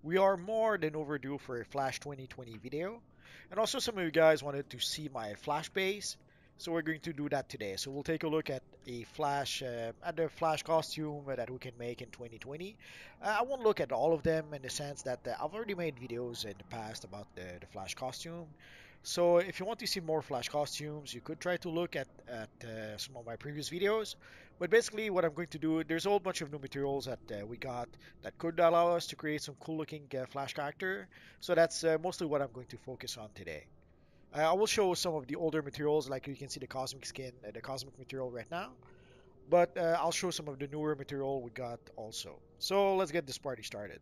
We are more than overdue for a Flash 2020 video, and also some of you guys wanted to see my Flash base, so we're going to do that today. So we'll take a look at the Flash costume that we can make in 2020. I won't look at all of them in the sense that I've already made videos in the past about the Flash costume. So if you want to see more Flash costumes, you could try to look at some of my previous videos. But basically, what I'm going to do, there's a whole bunch of new materials that we got that could allow us to create some cool looking Flash character. So that's mostly what I'm going to focus on today. I will show some of the older materials, like you can see the cosmic skin, the cosmic material right now. But I'll show some of the newer material we got also. So let's get this party started.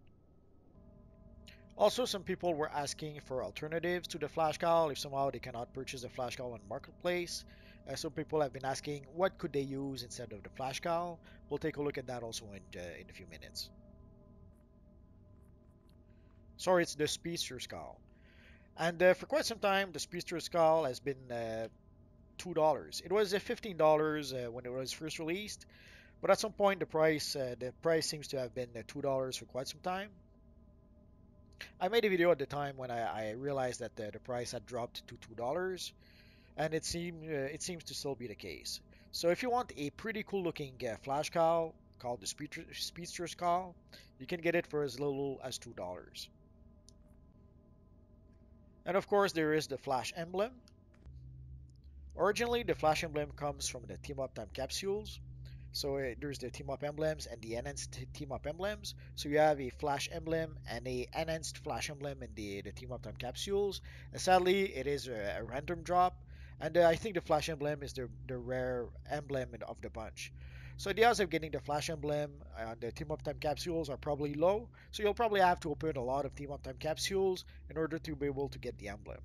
Also, some people were asking for alternatives to the Flash Cowl if somehow they cannot purchase the Flash Cowl on Marketplace. Some people have been asking what could they use instead of the Flash Cowl. We'll take a look at that also in a few minutes. Sorry, it's the Speedster Scowl. And for quite some time, the Speedster Scowl has been $2. It was $15 when it was first released, but at some point the price seems to have been $2 for quite some time. I made a video at the time when I realized that the price had dropped to $2, and it seems to still be the case. So if you want a pretty cool looking Flash Cowl called the Speedster Scowl, you can get it for as little as $2. And of course, there is the Flash Emblem. Originally, the Flash Emblem comes from the Team Up Time capsules. So there's the Team Up Emblems and the Enhanced Team Up Emblems. So you have a Flash Emblem and a Enhanced Flash Emblem in the Team Up Time capsules. And sadly, it is a random drop. And I think the Flash Emblem is the rare emblem of the bunch. So the odds of getting the Flash Emblem on the Team Up Time capsules are probably low. So you'll probably have to open a lot of Team Up Time capsules in order to be able to get the emblem.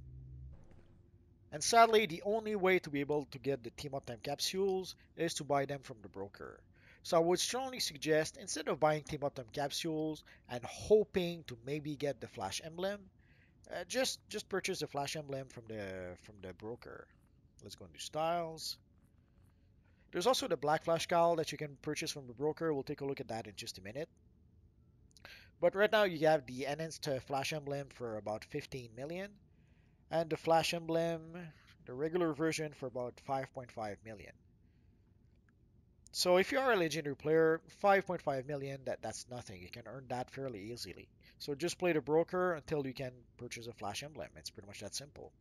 And sadly, the only way to be able to get the Team Up Time capsules is to buy them from the broker. So I would strongly suggest, instead of buying Team Up Time capsules and hoping to maybe get the Flash Emblem, just purchase the Flash Emblem from the broker. Let's go into styles. There's also the Black Flash Cowl that you can purchase from the broker. We'll take a look at that in just a minute. But right now you have the enhanced Flash Emblem for about 15 million. And the Flash Emblem, the regular version, for about 5.5 million. So if you are a legendary player, 5.5 million, that's nothing. You can earn that fairly easily. So just play the broker until you can purchase a Flash Emblem. It's pretty much that simple.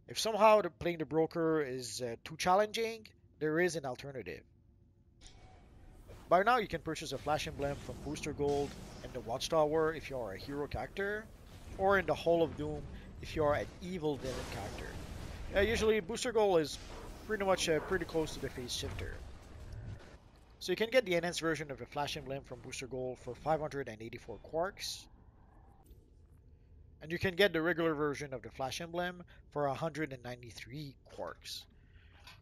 If somehow playing the broker is too challenging, there is an alternative. By now you can purchase a Flash Emblem from Booster Gold and the Watchtower if you are a hero character, or in the Hall of Doom if you are an evil villain character. Usually Booster Gold is pretty much pretty close to the phase shifter. So you can get the enhanced version of the Flash Emblem from Booster Gold for 584 quarks. And you can get the regular version of the Flash Emblem for 193 quarks.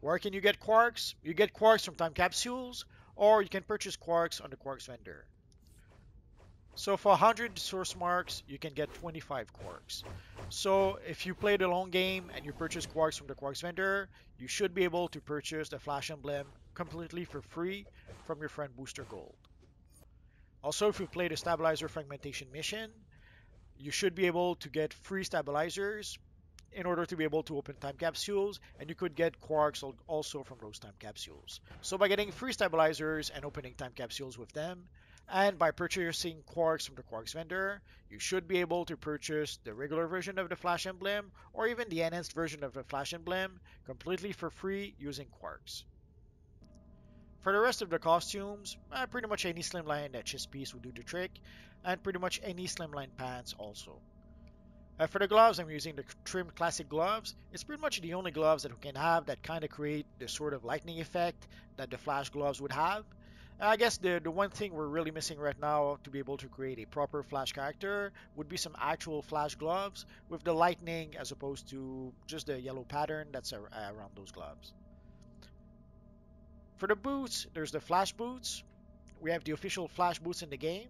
Where can you get quarks? You get quarks from time capsules, or you can purchase quarks on the quarks vendor. So for 100 source marks, you can get 25 quarks. So if you play the long game and you purchase quarks from the quarks vendor, you should be able to purchase the Flash Emblem completely for free from your friend Booster Gold. Also, if you play the Stabilizer Fragmentation mission, you should be able to get free stabilizers in order to be able to open time capsules, and you could get quarks also from those time capsules. So by getting free stabilizers and opening time capsules with them, and by purchasing quarks from the quarks vendor, you should be able to purchase the regular version of the Flash Emblem or even the enhanced version of the Flash Emblem completely for free using quarks. For the rest of the costumes, pretty much any slimline chest piece will do the trick, and pretty much any slimline pants also. For the gloves, I'm using the Trim Classic gloves. It's pretty much the only gloves that we can have that kind of create the sort of lightning effect that the Flash gloves would have. I guess the one thing we're really missing right now to be able to create a proper Flash character would be some actual Flash gloves with the lightning as opposed to just the yellow pattern that's around those gloves. For the boots, there's the Flash boots. We have the official Flash boots in the game.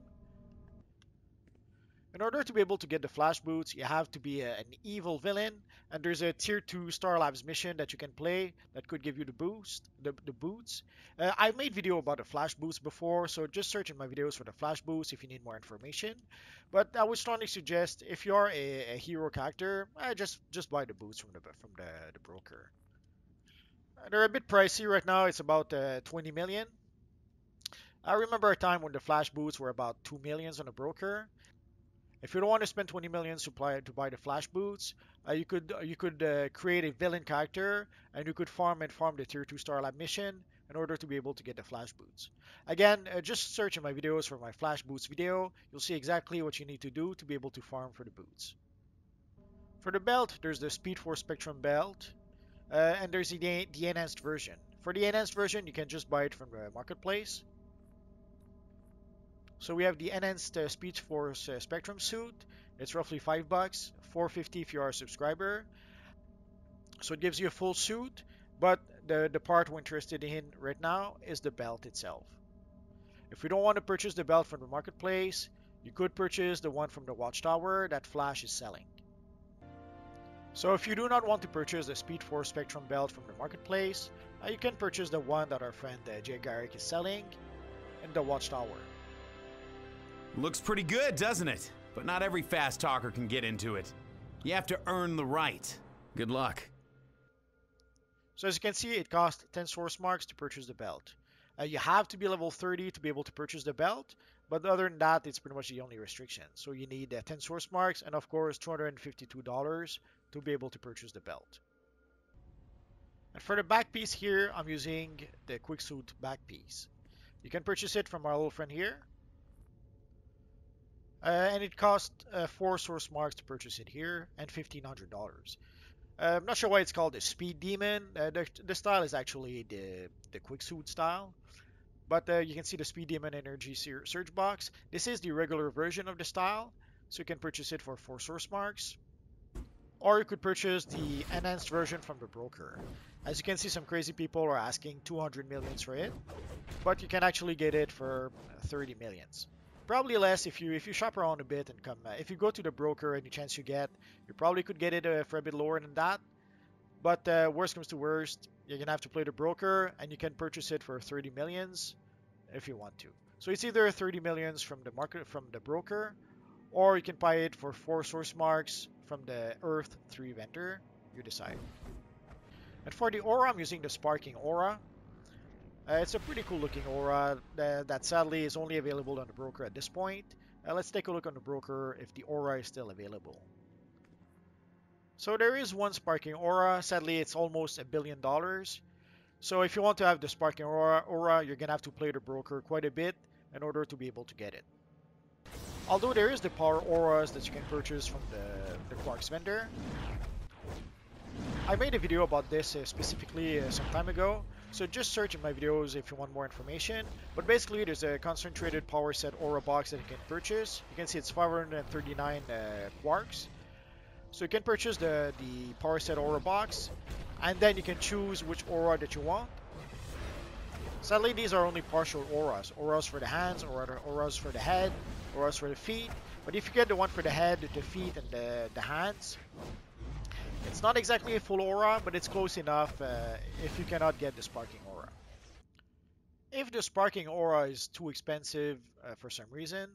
In order to be able to get the flash boots, you have to be an evil villain, and there's a tier 2 Star Labs mission that you can play that could give you the boots. I've made video about the flash boots before, so just search in my videos for the flash boots if you need more information. But I would strongly suggest if you're a hero character, just buy the boots from the broker. They're a bit pricey right now. It's about 20 million. I remember a time when the flash boots were about 2 millions on a broker. If you don't want to spend 20 million to buy the flash boots, you could create a villain character and you could farm the tier 2 Star Lab mission in order to be able to get the flash boots. Again, just search in my videos for my flash boots video. You'll see exactly what you need to do to be able to farm for the boots. For the belt, there's the Speed Force Spectrum belt, and there's the enhanced version. For the enhanced version, you can just buy it from the marketplace. So we have the enhanced Speed Force Spectrum suit. It's roughly $5, $4.50 if you are a subscriber. So it gives you a full suit, but the part we're interested in right now is the belt itself. If you don't want to purchase the belt from the marketplace, you could purchase the one from the Watchtower that Flash is selling. So if you do not want to purchase the Speed Force Spectrum belt from the marketplace, you can purchase the one that our friend J. Garrick is selling in the Watchtower. Looks pretty good, doesn't it? But not every fast talker can get into it. You have to earn the right. Good luck. So as you can see, it costs 10 source marks to purchase the belt. You have to be level 30 to be able to purchase the belt, but other than that, it's pretty much the only restriction. So you need 10 source marks and of course $252 to be able to purchase the belt. And for the back piece here, I'm using the Quick Suit back piece. You can purchase it from our little friend here. And it costs 4 source marks to purchase it here and $1,500. I'm not sure why it's called the Speed Demon. The style is actually the Quick Suit style. But you can see the Speed Demon Energy Surge Box. This is the regular version of the style. So you can purchase it for 4 source marks. Or you could purchase the enhanced version from the broker. As you can see, some crazy people are asking 200 millions for it. But you can actually get it for 30 millions. Probably less if you shop around a bit and come. If you go to the broker, any chance you get, you probably could get it for a bit lower than that. But worst comes to worst, you're gonna have to play the broker, and you can purchase it for 30 millions if you want to. So it's either 30 millions from the broker, or you can buy it for 4 source marks from the Earth 3 vendor. You decide. And for the aura, I'm using the Sparking Aura. It's a pretty cool looking aura that sadly is only available on the broker at this point. Let's take a look on the broker if the aura is still available. So there is one Sparking Aura. Sadly, it's almost $1 billion. So if you want to have the Sparking Aura, you're going to have to play the broker quite a bit in order to be able to get it. Although there is the Power Auras that you can purchase from the Quarks vendor. I made a video about this specifically some time ago. So just search in my videos if you want more information. But basically, there's a concentrated power set aura box that you can purchase. You can see it's 539 quarks. So you can purchase the power set aura box, and then you can choose which aura that you want. Sadly, these are only partial auras. Auras for the hands, auras for the head, auras for the feet. But if you get the one for the head, the feet, and the hands, it's not exactly a full aura, but it's close enough if you cannot get the Sparking Aura. If the Sparking Aura is too expensive for some reason,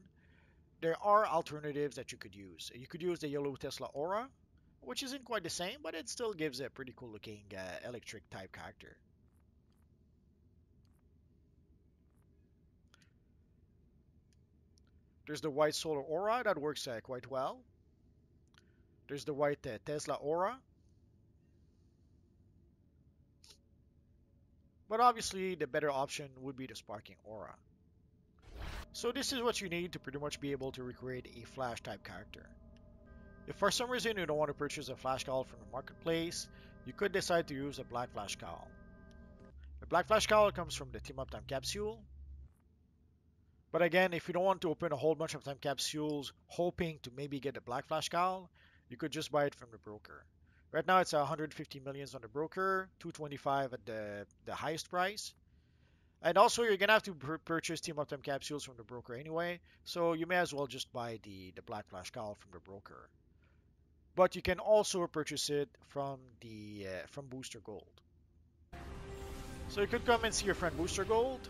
there are alternatives that you could use. You could use the Yellow Tesla Aura, which isn't quite the same, but it still gives a pretty cool looking electric type character. There's the White Solar Aura that works quite well. There's the White Tesla Aura. But obviously, the better option would be the Sparking Aura. So this is what you need to pretty much be able to recreate a Flash type character. If for some reason you don't want to purchase a Flash Scowl from the marketplace, you could decide to use a Black Flash Scowl. The Black Flash Scowl comes from the Team Up Time capsule. But again, if you don't want to open a whole bunch of time capsules hoping to maybe get a Black Flash Scowl, you could just buy it from the broker. Right now it's 150 millions on the broker, 225 at the highest price. And also, you're gonna have to purchase Team Up Time capsules from the broker anyway, so you may as well just buy the Black Flash Scowl from the broker. But you can also purchase it from the from Booster Gold. So you could come and see your friend Booster Gold,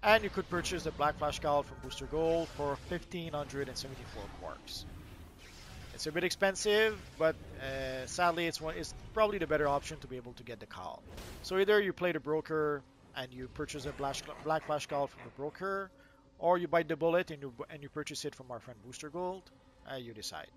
and you could purchase the Black Flash Scowl from Booster Gold for 1,574 quarks. It's a bit expensive, but sadly it's probably the better option to be able to get the cowl. So either you play the broker and you purchase a Black Flash Cowl from the broker, or you bite the bullet and you purchase it from our friend Booster Gold. You decide.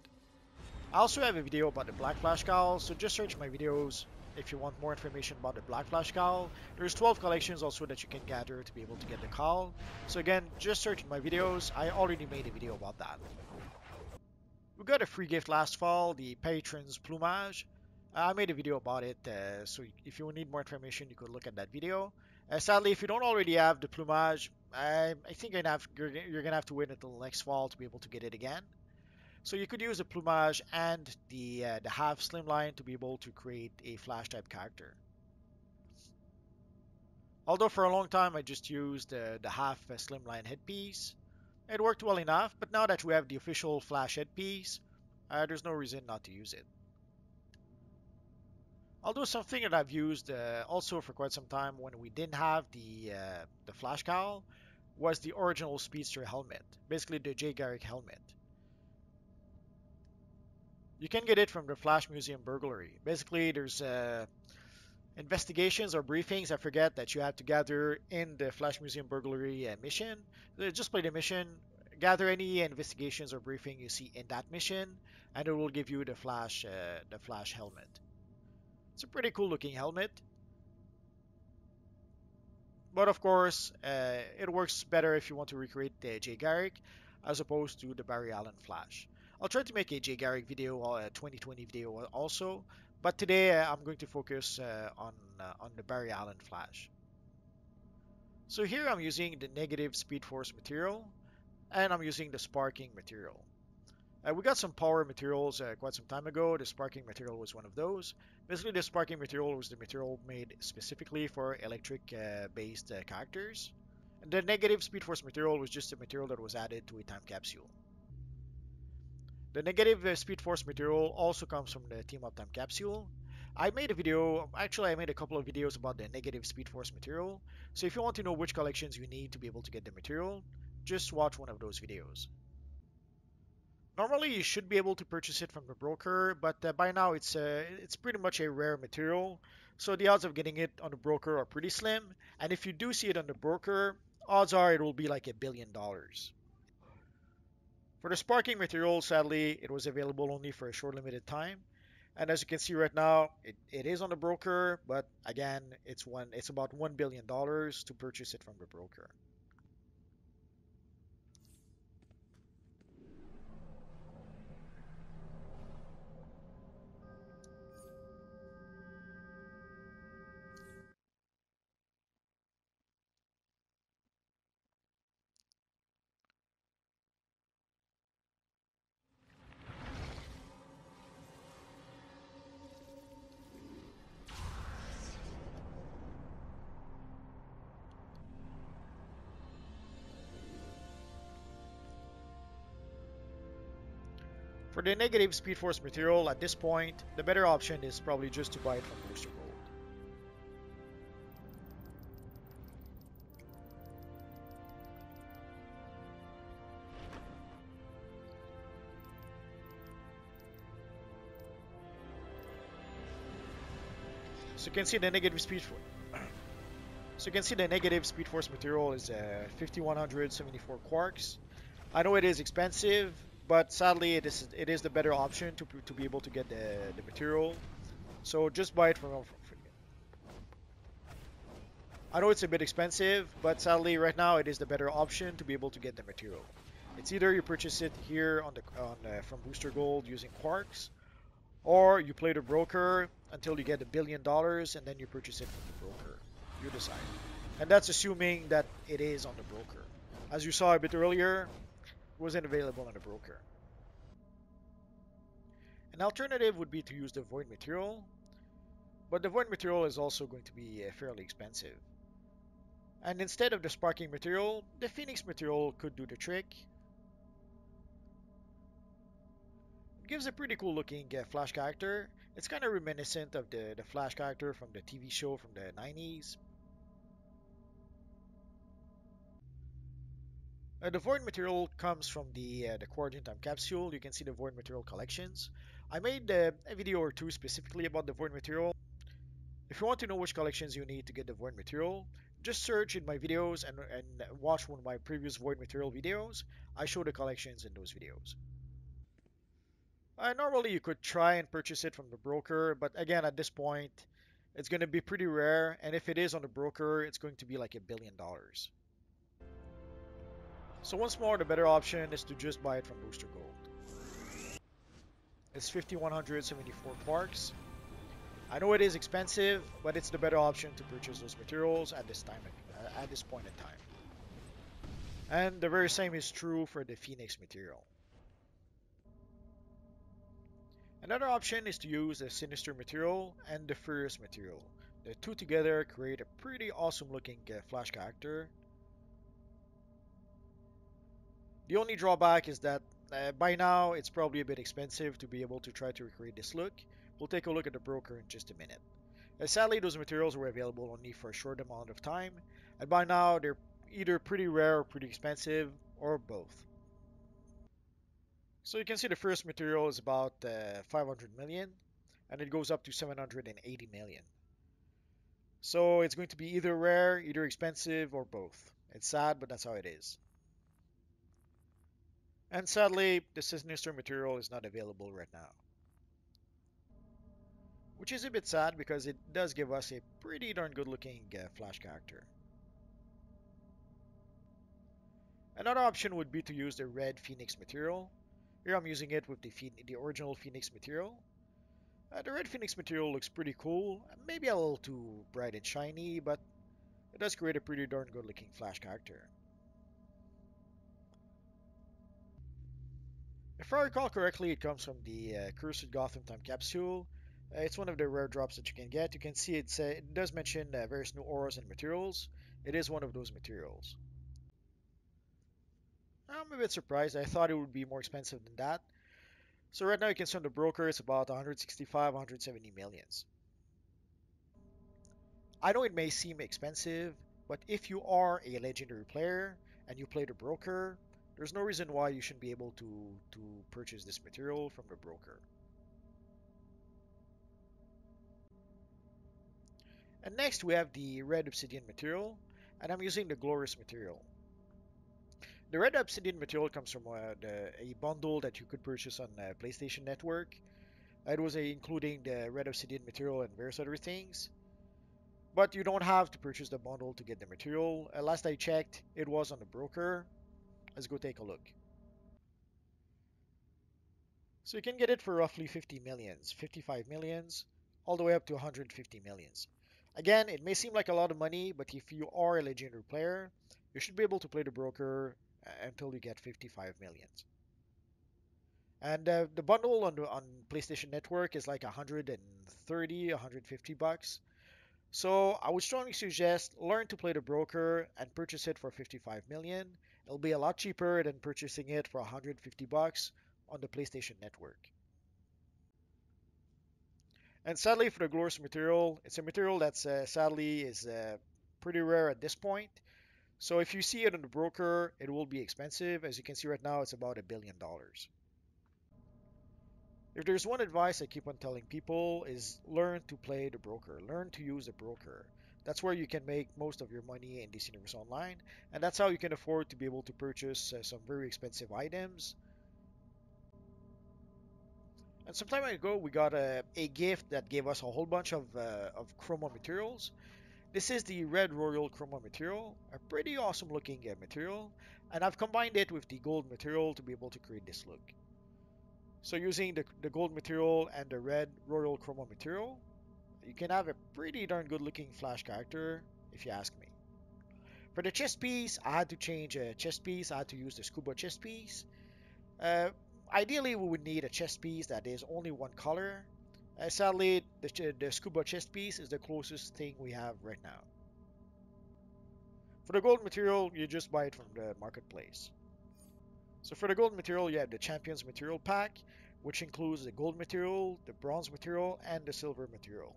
I also have a video about the Black Flash Cowl, so just search my videos if you want more information about the Black Flash Cowl. There's 12 collections also that you can gather to be able to get the cowl. So again, just search my videos. I already made a video about that. We got a free gift last fall, the Patron's Plumage. I made a video about it, so if you need more information, you could look at that video. Sadly, if you don't already have the Plumage, I think you're gonna have to wait until next fall to be able to get it again. So you could use the Plumage and the half slimline to be able to create a Flash type character. Although for a long time I just used the half slimline headpiece. It worked well enough, but now that we have the official Flash headpiece, there's no reason not to use it. Although something that I've used also for quite some time when we didn't have the Flash Cowl was the original Speedster Helmet, basically the Garrick Helmet. You can get it from the Flash Museum Burglary. Basically, there's investigations or briefings, I forget, that you have to gather in the Flash Museum Burglary mission. Just play the mission, gather any investigations or briefing you see in that mission, and it will give you the Flash helmet. It's a pretty cool looking helmet. But of course, it works better if you want to recreate the J. Garrick as opposed to the Barry Allen Flash. I'll try to make a J. Garrick video, a 2020 video also, but today I'm going to focus on the Barry Allen Flash. So here I'm using the negative Speed Force material, and I'm using the sparking material. We got some power materials quite some time ago. The sparking material was one of those. Basically, the sparking material was the material made specifically for electric-based characters. And the negative Speed Force material was just a material that was added to a time capsule. The negative Speed Force material also comes from the Team Up Time capsule. I made a video, actually I made a couple of videos about the negative Speed Force material. So if you want to know which collections you need to be able to get the material, just watch one of those videos. Normally you should be able to purchase it from the broker, but by now it's pretty much a rare material. So the odds of getting it on the broker are pretty slim. And if you do see it on the broker, odds are it will be like $1 billion. For the sparking material, sadly, it was available only for a short limited time. And as you can see right now, it is on the broker, but again, it's about $1 billion to purchase it from the broker. For the negative Speed Force material, at this point, the better option is probably just to buy it from Booster Gold. So you can see the negative Speed Force material is 5,174 quarks. I know it is expensive, but sadly it is the better option to be able to get the material. So just buy it from. I know it's a bit expensive, but sadly right now it is the better option to be able to get the material. It's either you purchase it here from Booster Gold using quarks, or you play the broker until you get $1 billion and then you purchase it from the broker. You decide. And that's assuming that it is on the broker. As you saw a bit earlier, it wasn't available on the broker. An alternative would be to use the void material, but the void material is also going to be fairly expensive. And instead of the sparking material, the Phoenix material could do the trick. It gives a pretty cool looking Flash character. It's kind of reminiscent of the Flash character from the TV show from the 90s. The Void material comes from the Quarantine Time capsule. You can see the Void material collections. I made a video or two specifically about the Void material. If you want to know which collections you need to get the Void material, just search in my videos and watch one of my previous Void material videos. I show the collections in those videos. Normally you could try and purchase it from the broker, but again at this point it's going to be pretty rare, and if it is on the broker it's going to be like $1 billion. So once more, the better option is to just buy it from Booster Gold. It's 5,174 quarks. I know it is expensive, but it's the better option to purchase those materials at this point in time. And the very same is true for the Phoenix material. Another option is to use the Sinister material and the Furious material. The two together create a pretty awesome looking Flash character. The only drawback is that by now it's probably a bit expensive to be able to try to recreate this look. We'll take a look at the broker in just a minute. Sadly, those materials were available only for a short amount of time, and by now they're either pretty rare or pretty expensive, or both. So you can see the first material is about 500 million, and it goes up to 780 million. So it's going to be either rare, either expensive, or both. It's sad, but that's how it is. And sadly, the Sinister material is not available right now. Which is a bit sad because it does give us a pretty darn good looking Flash character. Another option would be to use the red Phoenix material. Here I'm using it with the original Phoenix material. The red Phoenix material looks pretty cool, maybe a little too bright and shiny, but it does create a pretty darn good looking Flash character. If I recall correctly, it comes from the Cursed Gotham Time capsule. It's one of the rare drops that you can get. You can see it does mention various new auras and materials. It is one of those materials. I'm a bit surprised. I thought it would be more expensive than that. So right now you can see on the broker it's about 165, 170 millions. I know it may seem expensive, but if you are a legendary player and you play the broker, there's no reason why you shouldn't be able to purchase this material from the broker. And next we have the red Obsidian material, and I'm using the glorious material. The red Obsidian material comes from a bundle that you could purchase on PlayStation Network. It was including the red Obsidian material and various other things. But you don't have to purchase the bundle to get the material. Last I checked, it was on the broker. Let's go take a look. So you can get it for roughly 50 millions, 55 millions, all the way up to 150 millions. Again, it may seem like a lot of money, but if you are a legendary player, you should be able to play the broker until you get 55 millions. And the bundle on PlayStation Network is like 130, 150 bucks. So I would strongly suggest learn to play the broker and purchase it for 55 million. It'll be a lot cheaper than purchasing it for 150 bucks on the PlayStation Network. And sadly for the glorious material, it's a material that's sadly is pretty rare at this point. So if you see it on the broker, it will be expensive. As you can see right now, it's about $1 billion. If there's one advice I keep on telling people is learn to play the broker, learn to use the broker. That's where you can make most of your money in DC Universe Online, and that's how you can afford to be able to purchase some very expensive items. And some time ago, we got a gift that gave us a whole bunch of chroma materials. This is the Red Royal Chroma material, a pretty awesome looking material, and I've combined it with the gold material to be able to create this look. So using the gold material and the Red Royal Chroma material, you can have a pretty darn good looking Flash character, if you ask me. For the chest piece, I had to change a chest piece. I had to use the scuba chest piece. Ideally, we would need a chest piece that is only one color. Sadly, the scuba chest piece is the closest thing we have right now. For the gold material, you just buy it from the marketplace. So for the gold material, you have the Champions Material Pack, which includes the gold material, the bronze material, and the silver material.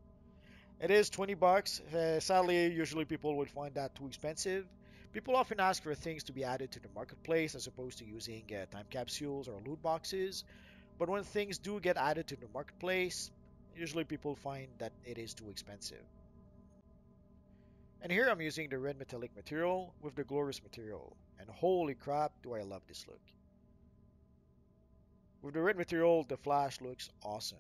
It is 20 bucks. Sadly, usually people would find that too expensive. People often ask for things to be added to the marketplace as opposed to using time capsules or loot boxes. But when things do get added to the marketplace, usually people find that it is too expensive. And here I'm using the red metallic material with the glorious material. And holy crap, do I love this look. With the red material, the flash looks awesome.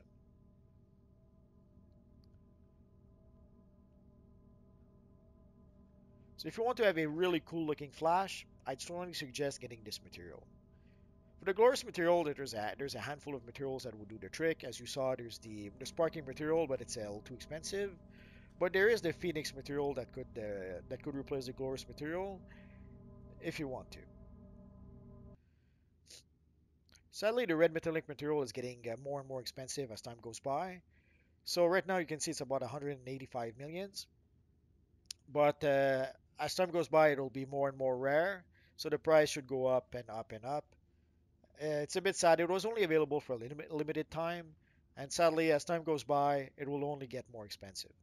So if you want to have a really cool looking flash, I'd strongly suggest getting this material. For the glorious material, there's a handful of materials that will do the trick. As you saw, there's the sparking material, but it's a little too expensive. But there is the Phoenix material that could replace the glorious material if you want to. Sadly, the red metallic material is getting more and more expensive as time goes by. So right now you can see it's about 185 millions. But as time goes by, it'll be more and more rare. So the price should go up and up and up. It's a bit sad. It was only available for a limited time. And sadly, as time goes by, it will only get more expensive.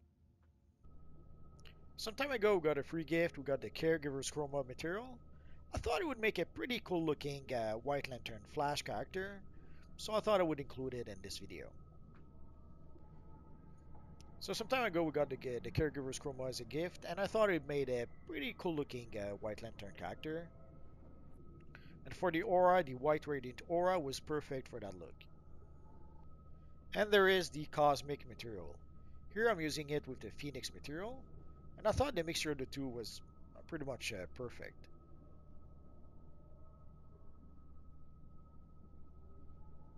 Some time ago, we got a free gift. We got the Caregiver's Chroma material. I thought it would make a pretty cool looking White Lantern Flash character. So I thought I would include it in this video. So some time ago we got the Caregiver's Chroma as a gift, and I thought it made a pretty cool looking White Lantern character. And for the aura, the White Radiant Aura was perfect for that look. And there is the Cosmic material. Here I'm using it with the Phoenix material, and I thought the mixture of the two was pretty much perfect.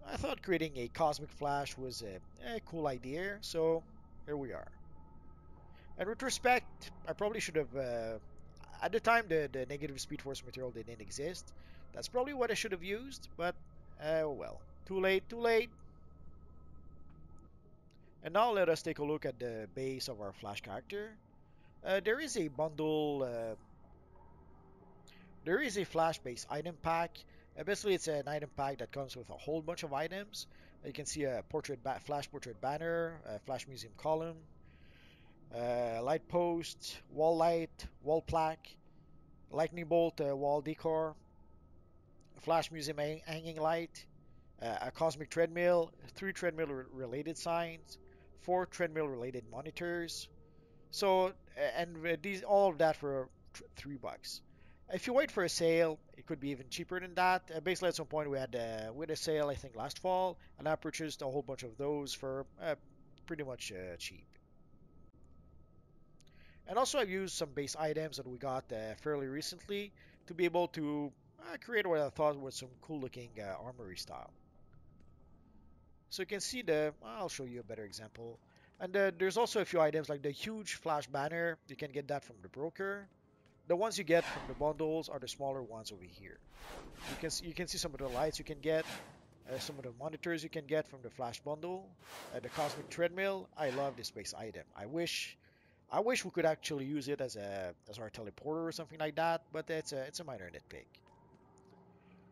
I thought creating a Cosmic Flash was a cool idea, so here we are. And with respect, I probably should have, at the time the negative Speed Force material didn't exist. That's probably what I should have used, but oh well. Too late, too late. And now let us take a look at the base of our Flash character. There is a bundle, there is a Flash base item pack. Basically, it's an item pack that comes with a whole bunch of items. You can see a Flash portrait banner, a Flash museum column, light post, wall light, wall plaque, lightning bolt wall decor, Flash museum hanging light, a cosmic treadmill, 3 treadmill related signs, 4 treadmill related monitors. So and these all of that for $3. If you wait for a sale, it could be even cheaper than that. Basically, at some point we had a sale, I think last fall, and I purchased a whole bunch of those for pretty much cheap. And also I've used some base items that we got fairly recently to be able to create what I thought was some cool looking armory style. So you can see I'll show you a better example. And there's also a few items like the huge Flash banner. You can get that from the broker. The ones you get from the bundles are the smaller ones over here. You can see some of the lights you can get, some of the monitors you can get from the Flash bundle, the Cosmic Treadmill. I love this base item. I wish we could actually use it as our teleporter or something like that, but it's a minor nitpick.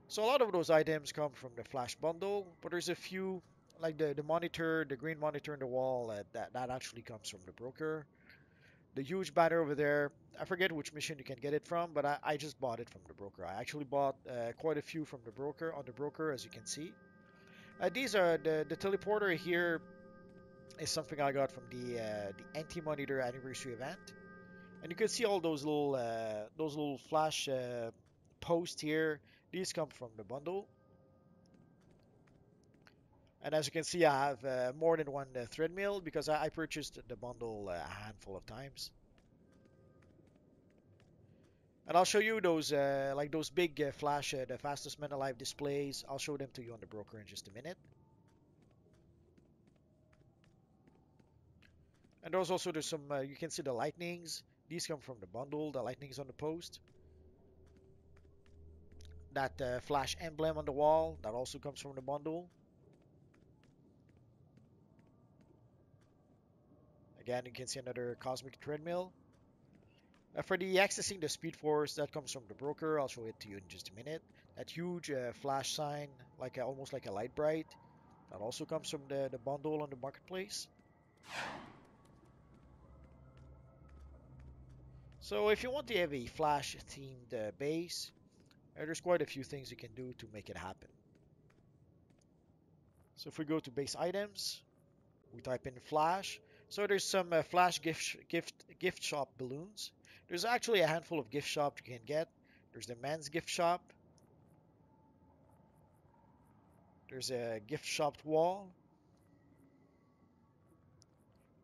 So a lot of those items come from the Flash bundle, but there's a few like the monitor, the green monitor in the wall that actually comes from the broker. The huge banner over there, I forget which mission you can get it from, but I just bought it from the broker. I actually bought quite a few from the broker, as you can see. These are the teleporter here is something I got from the Anti-Monitor anniversary event, and you can see all those little flash posts here. These come from the bundle, and as you can see, I have more than one thread mill because I purchased the bundle a handful of times. And I'll show you those like those big flash, the fastest men alive displays. I'll show them to you on the broker in just a minute. And there's some, you can see the lightnings. These come from the bundle, the lightnings on the post. That flash emblem on the wall, that also comes from the bundle. Again, you can see another cosmic treadmill. For the accessing the Speed Force, that comes from the broker. I'll show it to you in just a minute. That huge flash sign, like almost like a light bright, that also comes from the bundle on the marketplace. So if you want to have a flash themed base, there's quite a few things you can do to make it happen. So if we go to base items, we type in flash. So there's some flash gift shop balloons. There's actually a handful of gift shops you can get. There's the men's gift shop. There's a gift shop wall.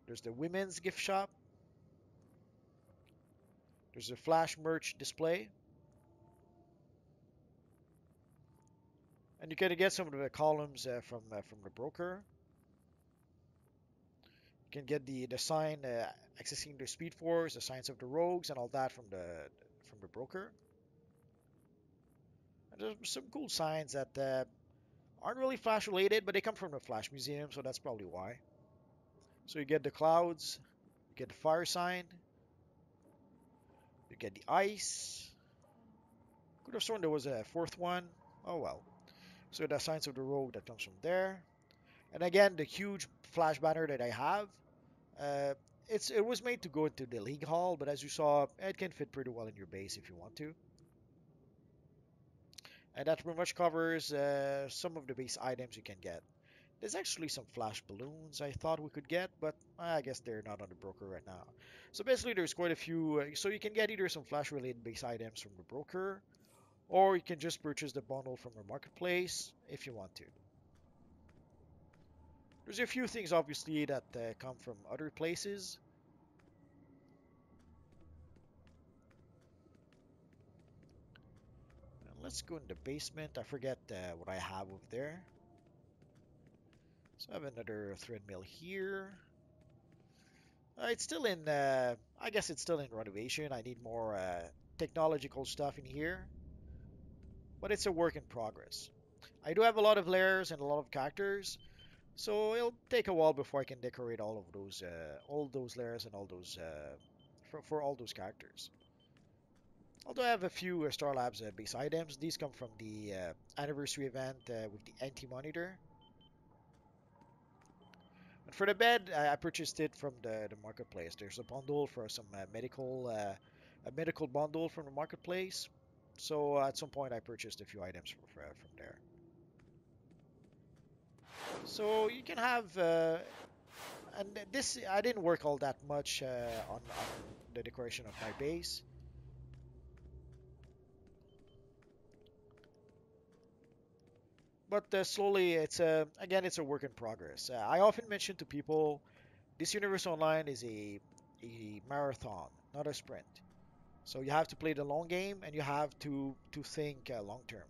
There's the women's gift shop. There's a flash merch display. And you can get some of the columns from the broker. You can get the sign accessing the Speed Force, the signs of the rogues, and all that from the broker. And there's some cool signs that aren't really Flash related, but they come from the Flash Museum, so that's probably why. So you get the clouds, you get the fire sign, you get the ice. Could have sworn there was a fourth one. Oh well. So the signs of the rogue that comes from there. And again, the huge Flash banner that I have. It was made to go into the League Hall, but as you saw, it can fit pretty well in your base if you want to. And that pretty much covers some of the base items you can get. There's actually some flash balloons I thought we could get, but I guess they're not on the broker right now. So basically there's quite a few, so you can get either some flash related base items from the broker, or you can just purchase the bundle from the marketplace if you want to. There's a few things obviously that come from other places. Let's go in the basement. I forget what I have over there. So I have another thread mill here. It's still in, I guess it's still in renovation. I need more technological stuff in here. But it's a work in progress. I do have a lot of layers and a lot of characters. So it'll take a while before I can decorate all those layers and all those, for all those characters. Although I have a few Star Labs base items. These come from the anniversary event with the anti-monitor. And for the bed, I purchased it from the marketplace. There's a bundle for some a medical bundle from the marketplace. So at some point I purchased a few items from there. So you can have, and this, I didn't work all that much on the decoration of my base. But slowly, again, it's a work in progress. I often mention to people, this universe online is a marathon, not a sprint. So you have to play the long game, and you have to think long term.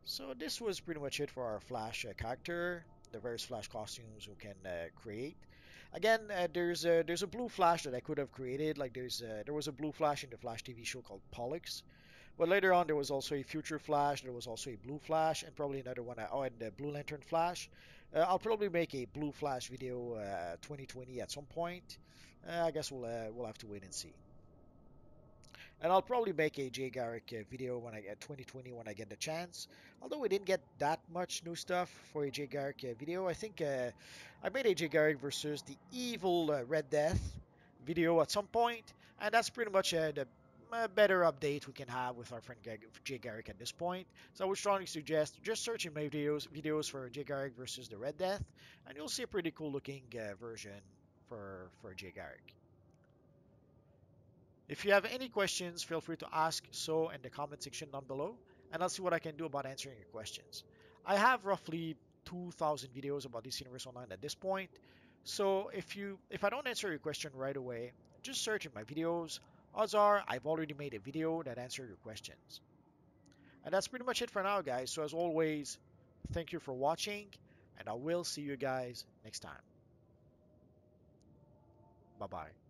So this was pretty much it for our Flash character, the various Flash costumes we can create. Again, there's a blue Flash that I could have created. Like there was a blue Flash in the Flash TV show called Pollux. But later on, there was also a Future Flash, there was also a Blue Flash, and probably another one. Oh, and the Blue Lantern Flash. I'll probably make a Blue Flash video 2020 at some point. I guess we'll have to wait and see. And I'll probably make a Jay Garrick video when I get 2020 when I get the chance. Although we didn't get that much new stuff for a Jay Garrick video, I think I made a Jay Garrick versus the evil Red Death video at some point, and that's pretty much the better update we can have with our friend Jay Garrick at this point. So I would strongly suggest just searching my videos for Jay Garrick versus the Red Death, and you'll see a pretty cool looking version for Jay Garrick. If you have any questions, feel free to ask so in the comment section down below, and I'll see what I can do about answering your questions. I have roughly 2,000 videos about this universe online at this point, so if I don't answer your question right away, just search in my videos. Odds are I've already made a video that answers your questions. And that's pretty much it for now, guys. So as always, thank you for watching, and I will see you guys next time. Bye-bye.